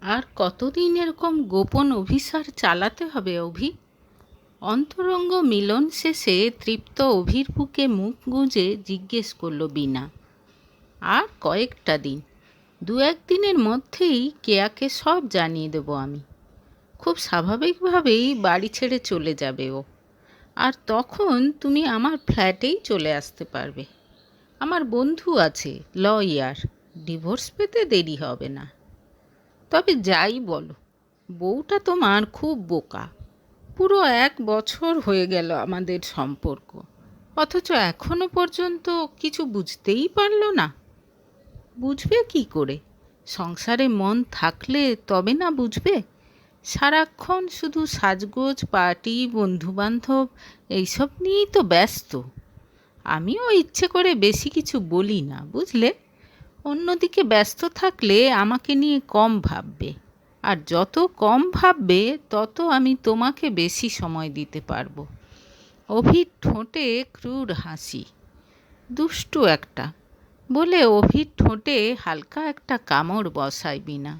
আর কতদিন এরকম গোপন অভিসার চালাতে হবে অভি? অন্তরঙ্গ মিলন শেষে তৃপ্ত অভির বুকে মুখ গুঁজে জিজ্ঞেস করল বীণা। আর কয়েকটা দিন, দু একদিনের মধ্যেই কেয়াকে সব জানিয়ে দেবো আমি। খুব স্বাভাবিকভাবেই বাড়ি ছেড়ে চলে যাবে ও। আর তখন তুমি আমার ফ্ল্যাটেই চলে আসতে পারবে। আমার বন্ধু আছে, লয়ার, ডিভোর্স পেতে দেরি হবে না। তবে যাই বলো, বউটা তোমার খুব বোকা। পুরো 1 বছর হয়ে গেল আমাদের সম্পর্ক, অথচ এখনো পর্যন্ত কিছু বুঝতেই পারল না। বুঝবে কি করে? সংসারে মন থাকলে তবে না বুঝবে। সারাক্ষণ শুধু সাজগোজ, পার্টি, বন্ধুবান্ধব এইসব নিয়েই তো ব্যস্ত। আমিও ইচ্ছে করে বেশি কিছু বলি না, বুঝলে। অন্যদিকে ব্যস্ত থাকলে আমাকে নিয়ে কম ভাববে, আর যত কম ভাববে তত আমি তোমাকে বেশি সময় দিতে পারবো। অভির ঠোঁটে ক্রূর হাসি। দুষ্টু একটা, বলে অভির ঠোঁটে হালকা একটা কামড় বসায় বীণা।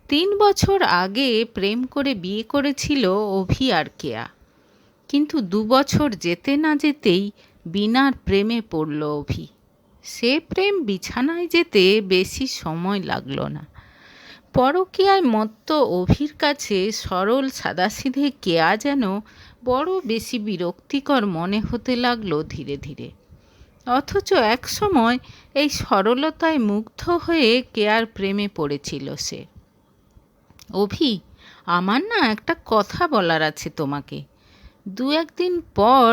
3 বছর আগে প্রেম করে বিয়ে করেছিল অভি আর কেয়া, কিন্তু 2 বছর যেতে না যেতেই বীণার প্রেমে পড়ল অভি। সে প্রেম বিছানায় যেতে বেশি সময় লাগলো না। পরকীয়ায় মত্ত অভির কাছে সরল সাদাসিধে কেয়া যেন বড় বেশি বিরক্তিকর মনে হতে লাগলো ধীরে ধীরে। অথচ এক সময় এই সরলতায় মুগ্ধ হয়ে কেয়ার প্রেমে পড়েছিল সে। অভি, আমার না একটা কথা বলার আছে তোমাকে। 2-1 দিন পর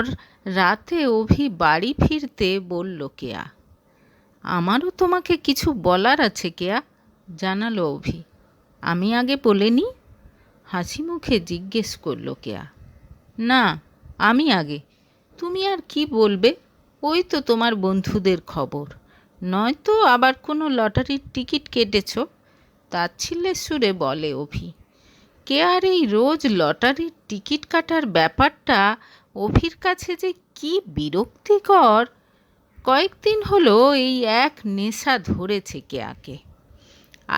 রাতে অভি বাড়ি ফিরতে বলল কেয়া। আমারও তোমাকে কিছু বলার আছে কেয়া, জানালো অভি। আমি আগে বলিনি? হাসি মুখে জিজ্ঞেস করল কেয়া। না, আমি আগে। তুমি আর কি বলবে? ওই তো তোমার বন্ধুদের খবর। নয়তো আবার কোনো লটারির টিকিট কেটেছ? তাচ্ছিল্যের সুরে বলে অভি। কেয়ার এই রোজ লটারির টিকিট কাটার ব্যাপারটা অভির কাছে যে কি বিরক্তিকর! কয়েকদিন হলো এই এক নেশা ধরেছে কেয়াকে।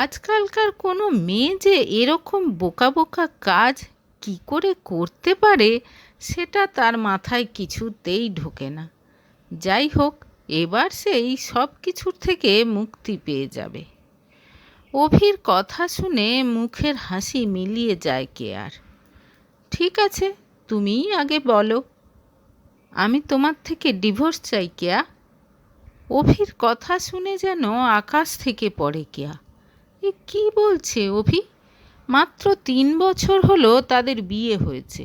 আজকালকার কোনো মেয়ে যে এরকম বোকা বোকা কাজ কি করে করতে পারে সেটা তার মাথায় কিছুতেই ঢোকে না। যাই হোক, এবার সে এই সব কিছুর থেকে মুক্তি পেয়ে যাবে। অভির কথা শুনে মুখের হাসি মিলিয়ে যায় কেয়ার। ঠিক আছে, তুমিই আগে বলো। আমি তোমার থেকে ডিভোর্স চাই কেয়া। অভির কথা শুনে যেন আকাশ থেকে পড়ে কেয়া। এ কী বলছে অভি? মাত্র 3 বছর হলো তাদের বিয়ে হয়েছে।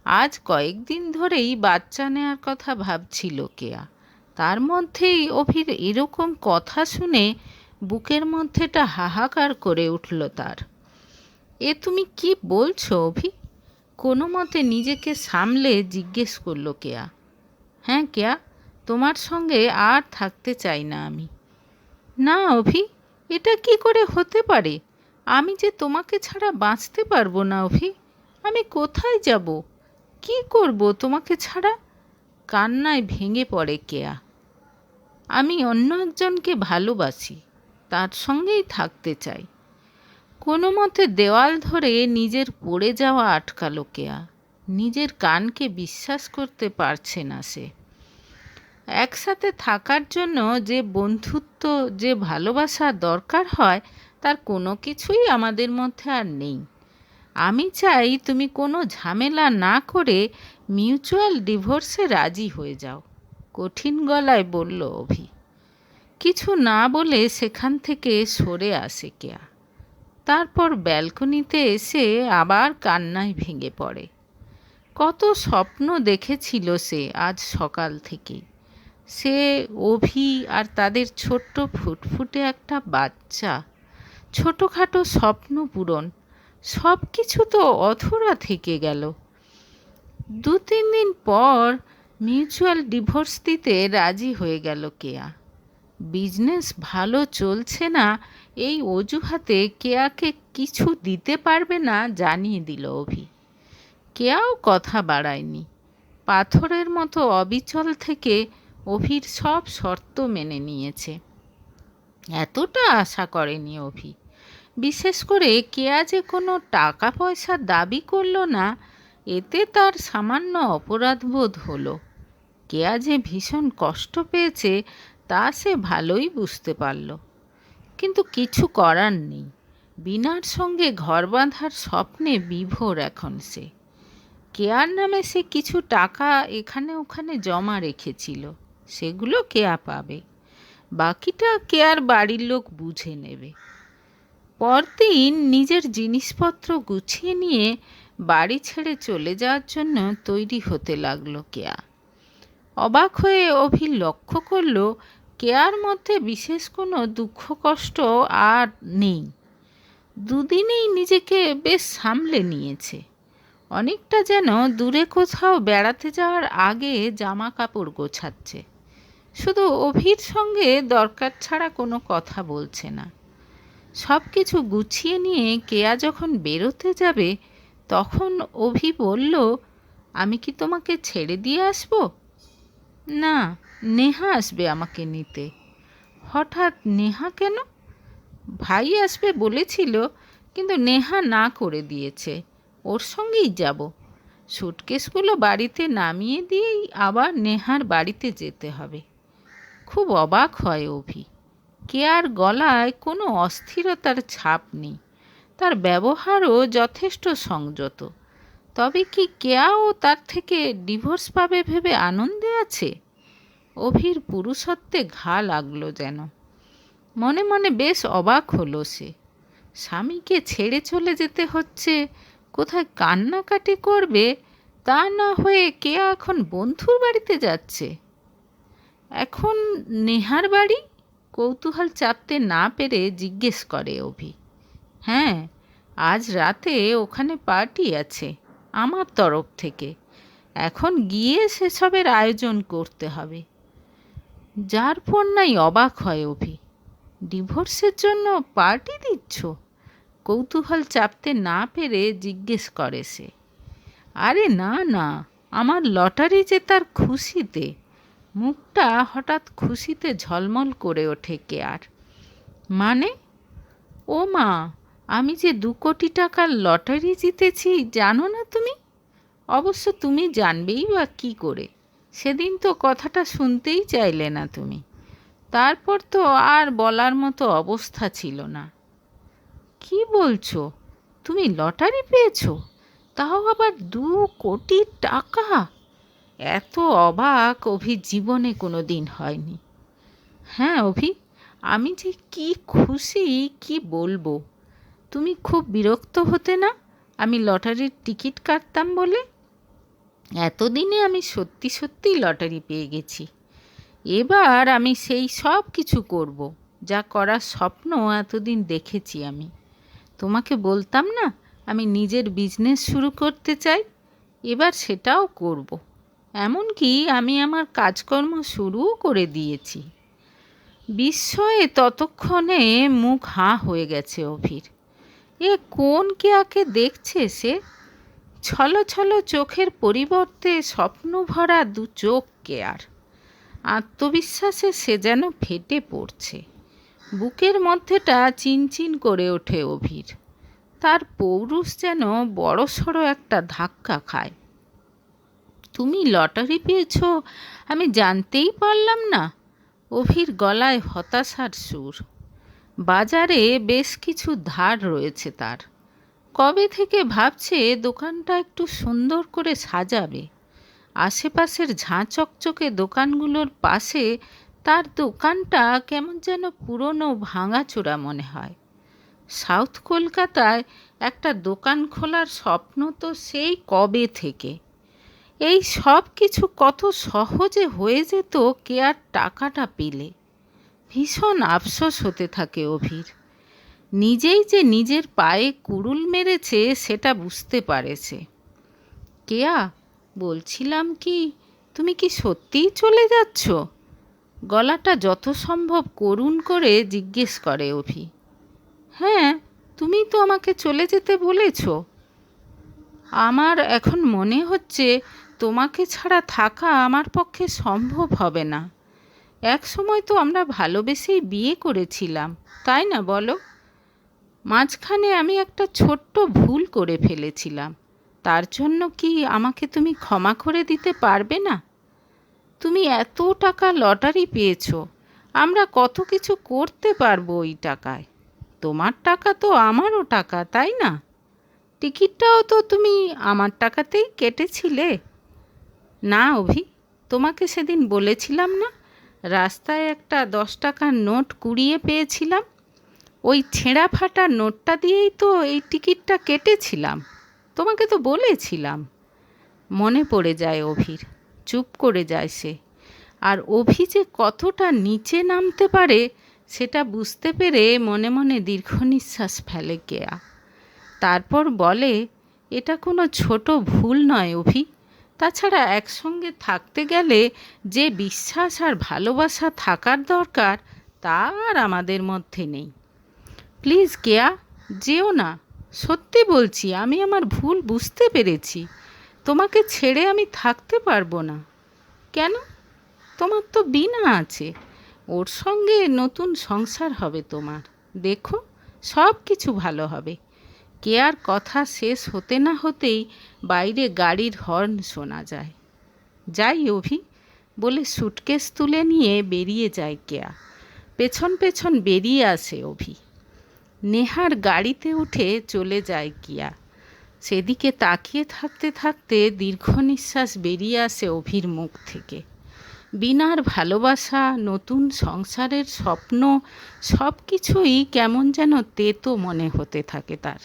আজ কয়েকদিন ধরেই বাচ্চা নেওয়ার কথা ভাবছিল কেয়া। তার মধ্যেই অভির এরকম কথা শুনে বুকের মধ্যেটা হাহাকার করে উঠল তার। এ তুমি কি বলছো অভি? কোনো মতে নিজেকে সামলে জিজ্ঞেস করল কেয়া। হ্যাঁ কেয়া, তোমার সঙ্গে আর থাকতে চাই না আমি। না অভি, এটা কি করে হতে পারে? আমি যে তোমাকে ছাড়া বাঁচতে পারবো না অভি। আমি কোথায় যাব? কি করব তোমাকে ছাড়া? কান্নায় ভেঙে পড়ে কেয়া। আমি অন্য একজনকে ভালোবাসি, তার সঙ্গেই থাকতে চাই। কোনো মতে দেওয়াল ধরে নিজের পড়ে যাওয়া আটকালো কেয়া। নিজের কানকে বিশ্বাস করতে পারছে না সে। একসাথে থাকার জন্য যে বন্ধুত্ব, যে ভালোবাসা দরকার হয়, তার কোনো কিছুই আমাদের মধ্যে আর নেই। আমি চাই তুমি কোনো ঝামেলা না করে মিউচুয়াল ডিভোর্সে রাজি হয়ে যাও, কঠিন গলায় বলল অভি। কিছু না বলে সেখান থেকে সরে আসে কেয়া। তারপর ব্যালকনিতে এসে আবার কান্নায় ভেঙে পড়ে। কত স্বপ্ন দেখেছিল সে আজ সকাল থেকে। সে, অভি আর তাদের ছোট্ট ফুটফুটে একটা বাচ্চা। ছোটোখাটো স্বপ্ন পূরণ, সব কিছু তো অধুরা থেকে গেল। 2-3 দিন পর মিউচুয়াল ডিভোর্স দিতে রাজি হয়ে গেল কেয়া। বিজনেস ভালো চলছে না এই অজুহাতে কেয়াকে কিছু দিতে পারবে না জানিয়ে দিল অভি। কেয়াও কথা বাড়ায়নি। পাথরের মতো অবিচল থেকে অভির সব শর্ত মেনে নিয়েছে। এতটা আশা করেনি অভি। বিশেষ করে কেয়া যে কোনো টাকা পয়সা দাবি করলো না, এতে তার সামান্য অপরাধবোধ হলো। কেয়া যে ভীষণ কষ্ট পেয়েছে তা সে ভালোই বুঝতে পারল। কিন্তু কিছু করার নেই। বিনার সঙ্গে ঘর বাঁধার স্বপ্নে বিভোর এখন সে। কেয়ার নামে সে কিছু টাকা এখানে ওখানে জমা রেখেছিল, সেগুলো কেয়া পাবে। বাকিটা কেয়ার বাড়ির লোক বুঝে নেবে। পরদিন নিজের জিনিসপত্র গুছিয়ে নিয়ে বাড়ি ছেড়ে চলে যাওয়ার জন্য তৈরি হতে লাগলো কেয়া। অবাক হয়ে অভি লক্ষ্য করল কেয়ার মধ্যে বিশেষ কোনো দুঃখ কষ্ট আর নেই। দুদিনেই নিজেকে বেশ সামলে নিয়েছে। অনেকটা যেন দূরে কোথাও বেড়াতে যাওয়ার আগে জামা কাপড় গোছাচ্ছে। শুধু অভির সঙ্গে দরকার ছাড়া কোনো কথা বলছে না। সব কিছু গুছিয়ে নিয়ে কেয়া যখন বেরোতে যাবে তখন অভি বলল, আমি কি তোমাকে ছেড়ে দিয়ে আসবো? না, নেহা আসবে আমাকে নিতে। হঠাৎ নেহা কেন? ভাই আসবে বলেছিল, কিন্তু নেহা না করে দিয়েছে। ওর সঙ্গেই যাব। সুটকেসগুলো বাড়িতে নামিয়ে দিয়েই আবার নেহার বাড়িতে যেতে হবে। খুব অবাক হয় অভি। কেয়ার গলায় কোনো অস্থিরতার ছাপ নেই। তার ব্যবহারও যথেষ্ট সংযত। তবে কি কেয়াও তার থেকে ডিভোর্স পাবে ভেবে আনন্দে আছে? অভির পুরুষত্বে ঘা লাগলো যেন। মনে মনে বেশ অবাক হলো সে। স্বামীকে ছেড়ে চলে যেতে হচ্ছে, কোথায় কান্নাকাটি করবে, তা না হয়ে কেয়া এখন বন্ধুর বাড়িতে যাচ্ছে। এখন নেহার বাড়ি? কৌতূহল চাপতে না পেরে জিজ্ঞেস করে অভি। হ্যাঁ, আজ রাতে ওখানে পার্টি আছে আমার তরফ থেকে। এখন গিয়ে সেসবের আয়োজন করতে হবে। যার পর নাই অবাক হয় অভি। ডিভোর্সের জন্য পার্টি দিচ্ছ? কৌতূহল চাপতে না পেরে জিজ্ঞেস করে সে। আরে না না, আমার লটারি জেতার খুশিতে। মুখটা হঠাৎ খুশিতে ঝলমল করে ওঠে কেয়ার। মানে? ও মা, আমি যে 2 কোটি টাকার লটারি জিতেছি জানো না তুমি? অবশ্য তুমি জানবেই বা কী করে? সেদিন তো কথাটা শুনতেই চাইলে না তুমি। তারপর তো আর বলার মতো অবস্থা ছিল না। কি বলছো? তুমি লটারি পেয়েছো? তাও আবার 2 কোটি টাকা? এত অবাক অভি জীবনে কোনো দিন হয়নি। হ্যাঁ অভি, আমি যে কি খুশি কি বলবো। তুমি খুব বিরক্ত হতে না আমি লটারির টিকিট কাটতাম বলে? এতদিনে আমি সত্যি সত্যিই লটারি পেয়ে গেছি। এবার আমি সেই সব কিছু করব যা করার স্বপ্ন এতদিন দেখেছি আমি। তোমাকে বলতাম না আমি নিজের বিজনেস শুরু করতে চাই, এবার সেটাও করব। এমনকি আমি আমার কাজকর্ম শুরুও করে দিয়েছি। বিস্ময়ে ততক্ষণে মুখ হাঁ হয়ে গেছে অভির। এ কোন কেয়াকে দেখছে সে? ছলো ছলো চোখের পরিবর্তে স্বপ্নভরা 2 চোখ কেয়ার। আত্মবিশ্বাসে সে যেন ফেটে পড়ছে। বুকের মধ্যেটা চিনচিন করে ওঠে অভির। তার পৌরুষ যেন বড়সড় একটা ধাক্কা খায়। তুমি লটারি পেয়েছ আমি জানতেই পারলাম না। অভির গলায় হতাশার সুর। বাজারে বেশ কিছু ধার রয়েছে তার। কবে থেকে ভাবছে দোকানটা একটু সুন্দর করে সাজাবে। আশেপাশের ঝাঁ চকচকে দোকানগুলোর পাশে তার দোকানটা কেমন যেন পুরনো ভাঙাচোরা মনে হয়। সাউথ কলকাতায় একটা দোকান খোলার স্বপ্ন তো সেই কবে থেকে। এই সব কিছু কত সহজে হয়ে যেত কেয়ার টাকাটা পেলে। ভীষণ আফসোস হতে থাকে অভির। নিজেই যে নিজের পায়ে কুড়ুল মেরেছে সেটা বুঝতে পারেছে। কেয়া, বলছিলাম কি, তুমি কি সত্যিই চলে যাচ্ছ? গলাটা যত সম্ভব করুণ করে জিজ্ঞেস করে অভি। হ্যাঁ, তুমি তো আমাকে চলে যেতে বলেছ। আমার এখন মনে হচ্ছে তোমাকে ছাড়া থাকা আমার পক্ষে সম্ভব হবে না। এক সময় তো আমরা ভালোবেসেই বিয়ে করেছিলাম, তাই না বলো? মাঝখানে আমি একটা ছোট্ট ভুল করে ফেলেছিলাম, তার জন্য কি আমাকে তুমি ক্ষমা করে দিতে পারবে না? তুমি এত টাকা লটারি পেয়েছো, আমরা কত কিছু করতে পারবো ওই টাকায়। তোমার টাকা তো আমারও টাকা, তাই না? টিকিটটাও তো তুমি আমার টাকাতেই কেটেছিলে। না অভি, তোমাকে সেদিন বলেছিলাম না, রাস্তায় একটা 10 টাকার নোট কুড়িয়ে পেয়েছিলাম, ওই ছেঁড়া ফাটা নোটটা দিয়েই তো এই টিকিটটা কেটেছিলাম। তোমাকে তো বলেছিলাম। মনে পড়ে যায় অভির, চুপ করে যায় সে। আর অভি যে কতটা নিচে নামতে পারে সেটা বুঝতে পেরে মনে মনে দীর্ঘ নিঃশ্বাস ফেলে কেয়া। তারপর বলে, এটা কোনো ছোট ভুল নয় অভি। তাছাড়া একসঙ্গে থাকতে গেলে যে বিশ্বাস আর ভালোবাসা থাকার দরকার তা আর আমাদের মধ্যে নেই। প্লিজ কেয়া, যেও না। সত্যি বলছি, আমি আমার ভুল বুঝতে পেরেছি। তোমাকে ছেড়ে আমি থাকতে পারবো না। কেন? তোমার তো বিনা আছে, ওর সঙ্গে নতুন সংসার হবে তোমার। দেখো, সব কিছু ভালো হবে। কেয়ার কথা শেষ হতে না হতেই বাইরে গাড়ির হর্ন শোনা যায়। যাই অভি, বলে সুটকেস তুলে নিয়ে বেরিয়ে যায় কেয়া। পেছন পেছন বেরিয়ে আসে অভি। নেহার গাড়িতে উঠে চলে যায় কিয়া। সেদিকে তাকিয়ে থাকতে থাকতে দীর্ঘ নিঃশ্বাস বেরিয়ে আসে অভির মুখ থেকে। বিনার ভালোবাসা, নতুন সংসারের স্বপ্ন, সব কিছুই কেমন যেন তেতো মনে হতে থাকে তার।